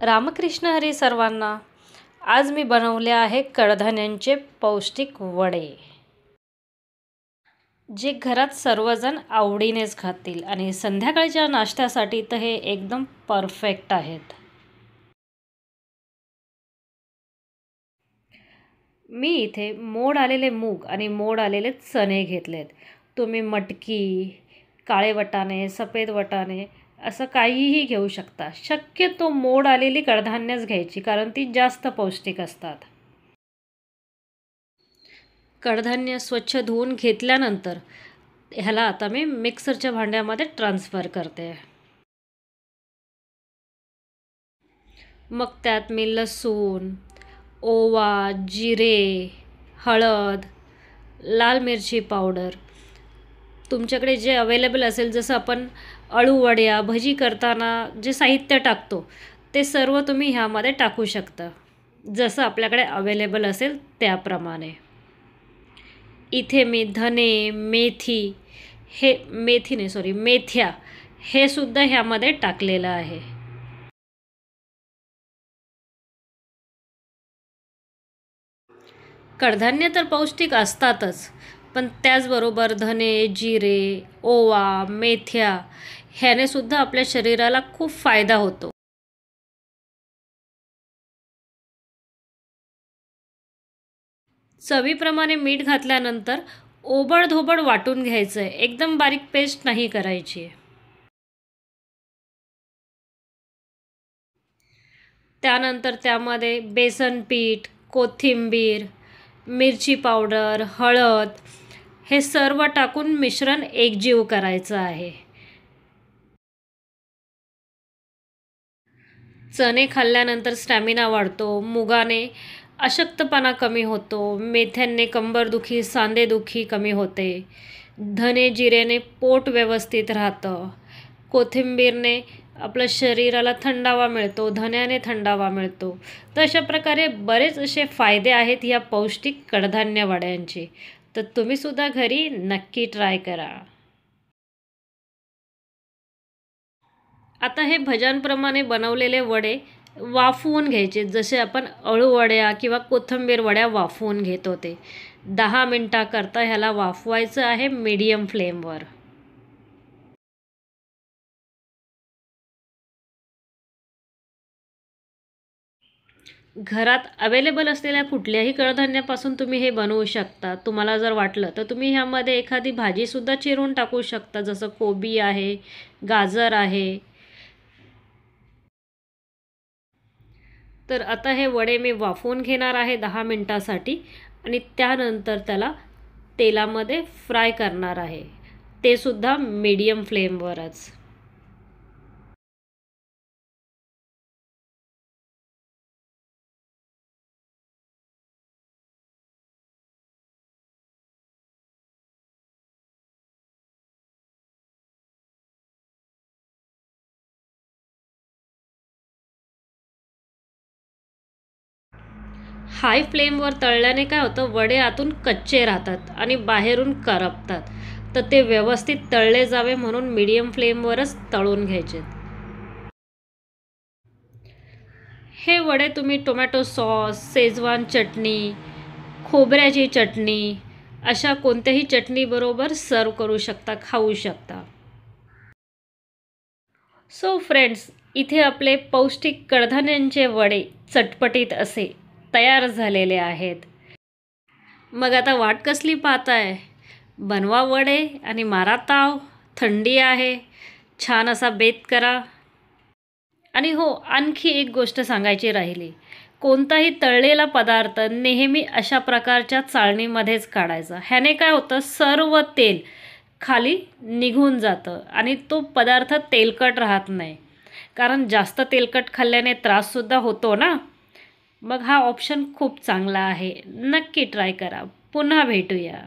रामकृष्ण हरी सर्वांना. आज मी बनवले आहे कडधान्यांचे पौष्टिक वडे, जे घरात सर्वजण आवडीनेच खातील आणि संध्याकाळच्या नाश्त्यासाठी तर हे एकदम परफेक्ट आहेत. मी इथे मोड आलेले मूग आणि मोड आलेले चणे घेतलेत. तुम्ही मटकी, काळे वटाणे, सफेद वटाणे असं काहीही घेऊ शकता. शक्यतो मोड आलेली कडधान्यच घ्यायची, कारण ती जास्त पौष्टिक असतात. कडधान्य स्वच्छ धुवून घेतल्यानंतर ह्याला आता मी मिक्सरच्या भांड्यामध्ये ट्रान्सफर करते. मग त्यात मी लसूण, ओवा, जिरे, हळद, लाल मिरची पावडर, तुमच्याकडे जे अवेलेबल असेल, जसं आपण अळूवड्या, भजी करताना जे साहित्य टाकतो ते सर्व तुम्ही ह्यामध्ये टाकू शकता, जसं आपल्याकडे अवेलेबल असेल त्याप्रमाणे. इथे मी धने, मेथ्या हे सुद्धा ह्यामध्ये टाकलेलं आहे. कडधान्य तर पौष्टिक असतातच, पण त्याचबरोबर धने, जिरे, ओवा, मेथ्या ह्याने सुद्धा आपल्या शरीराला खूप फायदा होतो. चवीप्रमाणे मीठ घातल्यानंतर ओबडधोबड वाटून घ्यायचं आहे, एकदम बारीक पेस्ट नाही करायची. त्यानंतर त्यामध्ये बेसन पीठ, कोथिंबीर, मिरची पावडर, हळद हे सर्व टाकून मिश्रण एकजीव करायचं आहे. चणे खाल्ल्यानंतर स्टॅमिना वाढतो, मुगाने अशक्तपणा कमी होतो, मेथ्यांनी कंबरदुखी, सांधेदुखी कमी होते, धने जिरेने पोट व्यवस्थित राहतं, कोथिंबीरने आपल्या शरीराला थंडावा मिळतो, धन्याने थंडावा मिळतो. तर अशा प्रकारे बरेच असे फायदे आहेत या पौष्टिक कडधान्य वड्यांचे. तर तुम्हीसुद्धा घरी नक्की ट्राय करा. आता हे भज्यांप्रमाणे बनवलेले वडे वाफवून घ्यायचे, जसे आपण अळूवड्या किंवा कोथिंबीर वड्या वाफवून घेत होते. 10 मिनटाकरता ह्याला वाफवायचं आहे मीडियम फ्लेमवर. घरात अवेलेबल असलेल्या कुठल्याही कडधान्यापासून तुम्ही हे बनवू शकता. तुम्हाला जर वाटलं तर तुम्ही ह्यामध्ये एखादी भाजीसुद्धा चिरून टाकू शकता, जसं कोबी आहे, गाजर आहे. तर आता हे वडे मी वाफवून घेणार आहे 10 मिनटासाठी आणि त्यानंतर त्याला तेलामध्ये फ्राय करणार आहे, ते सुद्धा मीडियम फ्लेमवरच. हाय फ्लेमवर तळल्याने काय होतं, वडे आतून कच्चे राहतात आणि बाहेरून करपतात. तर ते व्यवस्थित तळले जावे म्हणून मीडियम फ्लेमवरच तळून घ्यायचे. हे वडे तुम्ही टोमॅटो सॉस, शेजवान चटणी, खोबऱ्याची चटणी अशा कोणत्याही चटणीबरोबर सर्व करू शकता, खाऊ शकता. सो फ्रेंड्स, इथे आपले पौष्टिक कडधान्यांचे वडे चटपटीत असे तयार झालेले आहेत. मग आता वाट कसली पाहताय? बनवा वडे आणि मारा ताव. थंडी आहे, छान असा बेत करा. आणि हो, आणखी एक गोष्ट सांगायची राहिली. कोणताही तळलेला पदार्थ नेहमी अशा प्रकारच्या चाळणीमध्येच काढायचा. ह्याने काय होतं, सर्व तेल खाली निघून जातं आणि तो पदार्थ तेलकट राहत नाही. कारण जास्त तेलकट खाल्ल्याने त्राससुद्धा होतो ना. मग हा ऑप्शन खूप चांगला आहे. नक्की ट्राय करा. पुन्हा भेटूया.